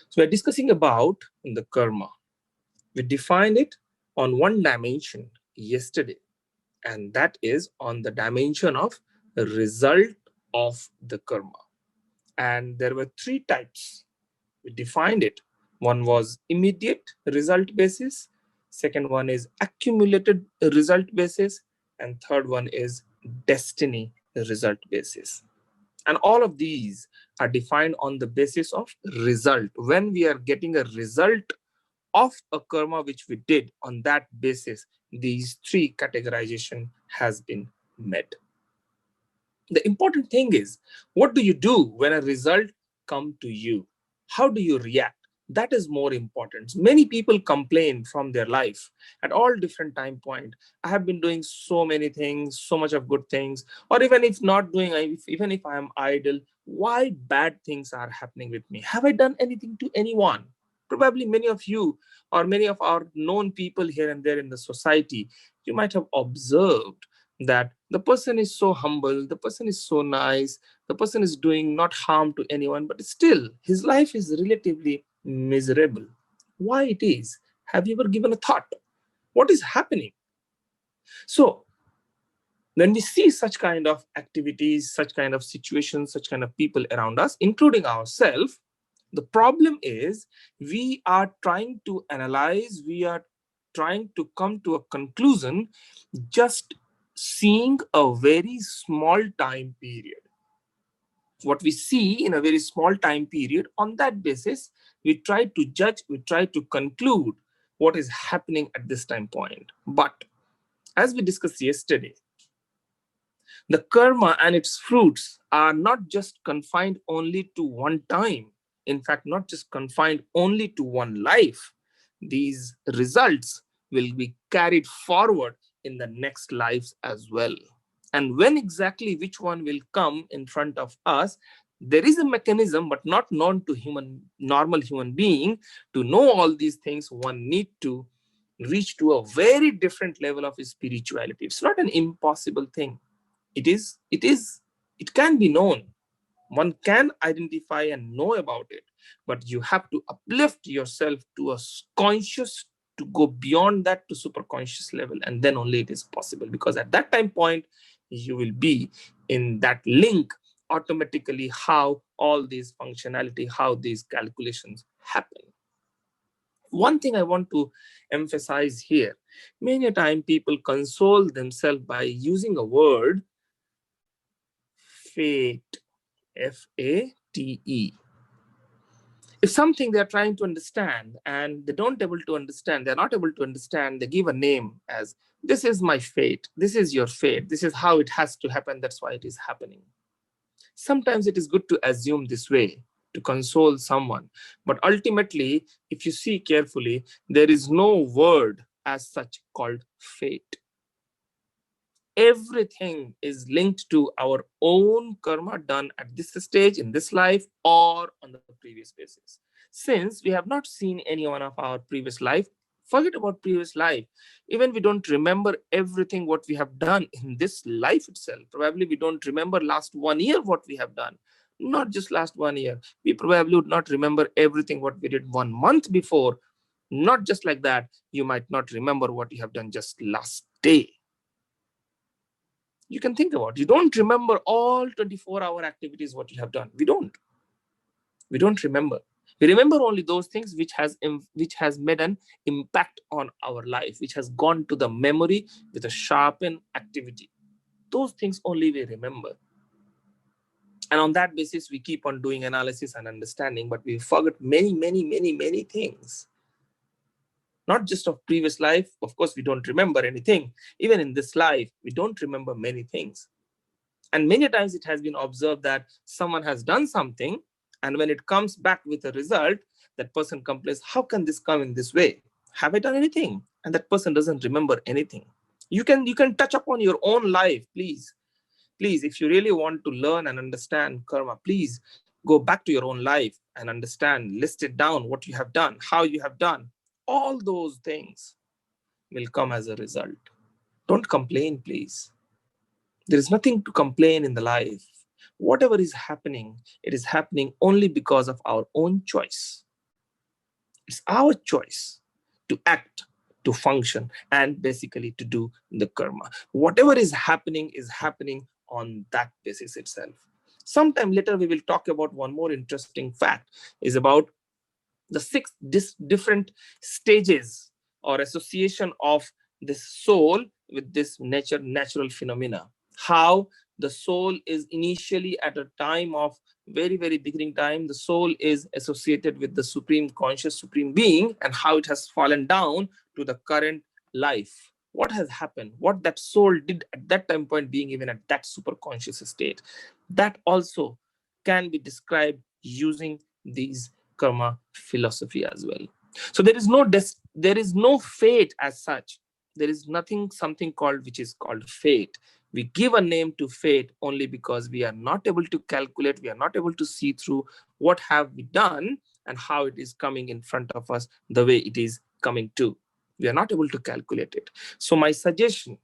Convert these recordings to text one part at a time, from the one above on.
So we're discussing about the karma. We defined it on one dimension yesterday, and that is on the dimension of result of the karma. And there were three types. We defined it. One was immediate result basis, second one is accumulated result basis, and third one is destiny result basis. And all of these are defined on the basis of result. When we are getting a result of a karma which we did, on that basis these three categorization has been met. The important thing is, what do you do when a result come to you? How do you react? That is more important. Many people complain from their life at all different time point. I have been doing so many things, so much of good things, or even if not doing, even if I am idle, why bad things are happening with me? Have I done anything to anyone? Probably many of you or many of our known people here and there in the society, you might have observed that the person is so humble, the person is so nice, the person is doing not harm to anyone, but still his life is relatively miserable. Why it is? Have you ever given a thought? What is happening? So when we see such kind of activities, such kind of situations, such kind of people around us, including ourselves, the problem is we are trying to analyze, we are trying to come to a conclusion just seeing a very small time period. What we see in a very small time period, on that basis, we try to judge, we try to conclude what is happening at this time point. But as we discussed yesterday, the karma and its fruits are not just confined only to one time. In fact, not just confined only to one life. These results will be carried forward in the next lives as well. And when exactly which one will come in front of us, there is a mechanism, but not known to normal human being. To know all these things, one need to reach to a very different level of spirituality. It's not an impossible thing. It can be known. One can identify and know about it, but you have to uplift yourself to a conscious, to go beyond that to super conscious level, and then only it is possible, because at that time point you will be in that link automatically, how all these functionality, how these calculations happen. One thing I want to emphasize here, many a time people console themselves by using a word, fate, Fate. If something they're trying to understand and they don't able to understand, they're not able to understand, they give a name as, this is my fate, this is your fate, this is how it has to happen, that's why it is happening. Sometimes it is good to assume this way to console someone, but ultimately, if you see carefully, there is no word as such called fate. Everything is linked to our own karma done at this stage in this life or on the previous basis. Since we have not seen any one of our previous life, forget about previous life. Even we don't remember everything what we have done in this life itself. Probably we don't remember last 1 year what we have done. Not just last 1 year. We probably would not remember everything what we did 1 month before. Not just like that. You might not remember what you have done just last day. You can think about it. You don't remember all 24-hour activities what you have done. We don't remember. We remember only those things which has made an impact on our life, which has gone to the memory with a sharpened activity. Those things only we remember, and on that basis we keep on doing analysis and understanding, but we forget many things. Not just of previous life, of course we don't remember anything. Even in this life we don't remember many things. And many times it has been observed that someone has done something, and when it comes back with a result, that person complains, how can this come in this way? Have I done anything? And that person doesn't remember anything. You can touch upon your own life, please, if you really want to learn and understand karma, please go back to your own life and understand, list it down, what you have done, how you have done. All those things will come as a result. Don't complain, please. There is nothing to complain in the life. Whatever is happening, it is happening only because of our own choice. It's our choice to act, to function, and basically to do the karma. Whatever is happening on that basis itself. Sometime later, we will talk about one more interesting fact is about the six different stages or association of this soul with this natural phenomena. How the soul is initially at a time of very beginning time, the soul is associated with the supreme conscious supreme being, and how it has fallen down to the current life. What has happened, what that soul did at that time point, being even at that super conscious state, that also can be described using these karma philosophy as well. So there is no fate as such. There is nothing something called which is called fate. We give a name to fate only because we are not able to calculate, we are not able to see through what have we done and how it is coming in front of us the way it is coming to. We are not able to calculate it. So my suggestion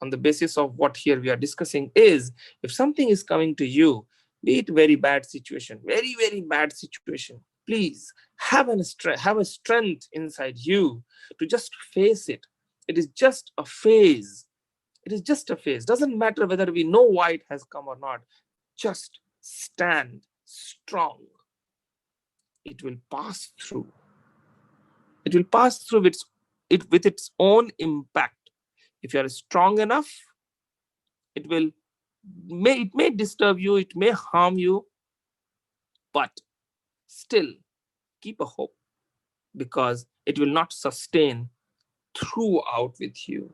on the basis of what here we are discussing is, if something is coming to you, be it very bad situation, very bad situation, please have a strength inside you to just face it. It is just a phase. It is just a phase. Doesn't matter whether we know why it has come or not. Just stand strong. It will pass through. It will pass through with its own impact. If you are strong enough, it may disturb you, it may harm you, but still keep a hope, because it will not sustain throughout with you.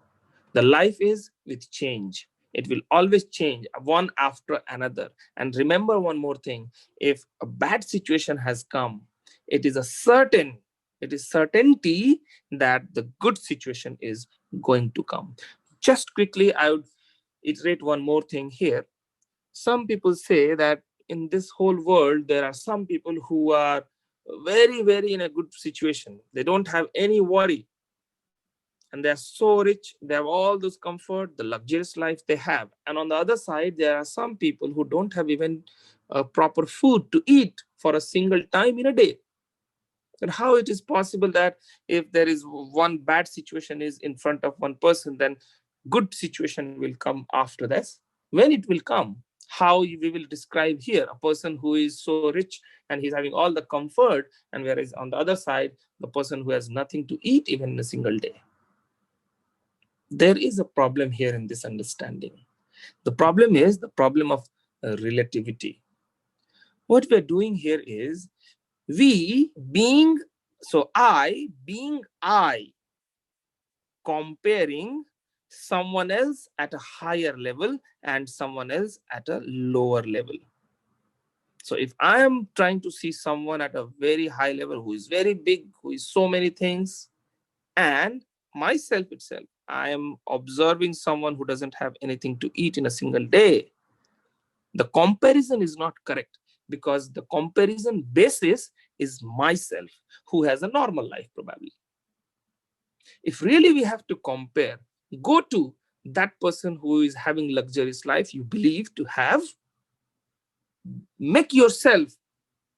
The life is with change. It will always change one after another. And remember one more thing, if a bad situation has come, it is certainty that the good situation is going to come. Just quickly, I would iterate one more thing here. Some people say that in this whole world, there are some people who are very in a good situation. They don't have any worry. And they're so rich, they have all those comfort, the luxurious life they have. And on the other side, there are some people who don't have even proper food to eat for a single time in a day. And how it is possible that if there is one bad situation is in front of one person, then good situation will come after this? When it will come? How we will describe here a person who is so rich and he's having all the comfort, and whereas on the other side, the person who has nothing to eat even in a single day. There is a problem here in this understanding. The problem is the problem of relativity. What we're doing here is I comparing someone else at a higher level and someone else at a lower level. So if I am trying to see someone at a very high level who is very big, who is so many things, and myself itself, I am observing someone who doesn't have anything to eat in a single day, the comparison is not correct, because the comparison basis is myself, who has a normal life probably. If really we have to compare, go to that person who is having luxurious life you believe to have, make yourself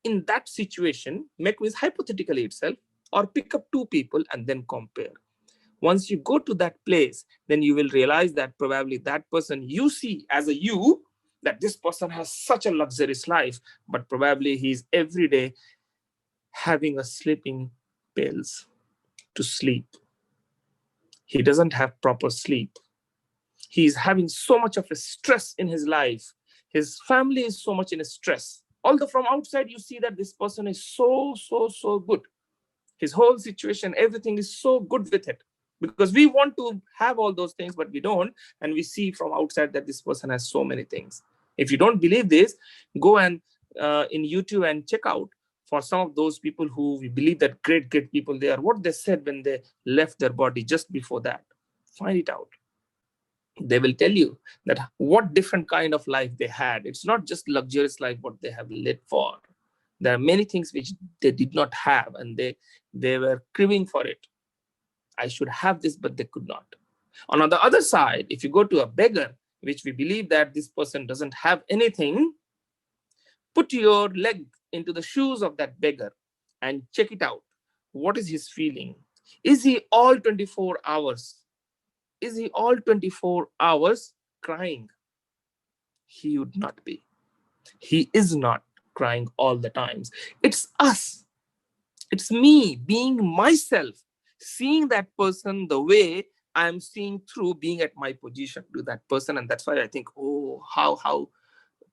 in that situation, make with hypothetically itself, or pick up two people and then compare. Once you go to that place, then you will realize that probably that person you see as a you, that this person has such a luxurious life, but probably he's every day having a sleeping pills to sleep. He doesn't have proper sleep. He's having so much of a stress in his life. His family is so much in a stress. Although from outside you see that this person is so good. His whole situation, everything is so good with it. Because we want to have all those things, but we don't. And we see from outside that this person has so many things. If you don't believe this, go and in YouTube and check out for some of those people who we believe that great people they are, what they said when they left their body just before that. Find it out. They will tell you that what different kind of life they had. It's not just luxurious life what they have led for. There are many things which they did not have, and they were craving for it. I should have this, but they could not. On the other side, if you go to a beggar, which we believe that this person doesn't have anything, put your leg into the shoes of that beggar and check it out. What is his feeling? Is he all 24 hours? Is he all 24 hours crying? He would not be. He is not crying all the times. It's us. It's me being myself, seeing that person the way I'm seeing through being at my position to that person. And that's why I think, oh, how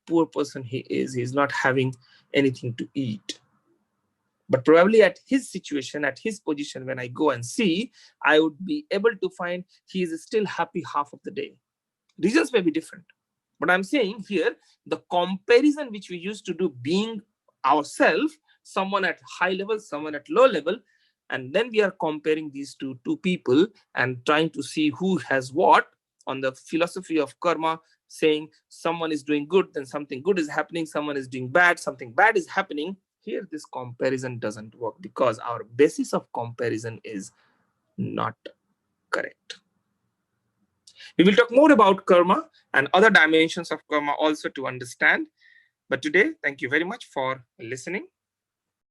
poor person he is. He's not having anything to eat. But probably at his situation, at his position, when I go and see, I would be able to find he is still happy half of the day. Reasons may be different. But I'm saying here, the comparison which we used to do being ourselves, someone at high level, someone at low level, and then we are comparing these two people and trying to see who has what on the philosophy of karma, saying someone is doing good, then something good is happening, someone is doing bad, something bad is happening. Here, this comparison doesn't work because our basis of comparison is not correct. We will talk more about karma and other dimensions of karma also to understand. But today, thank you very much for listening.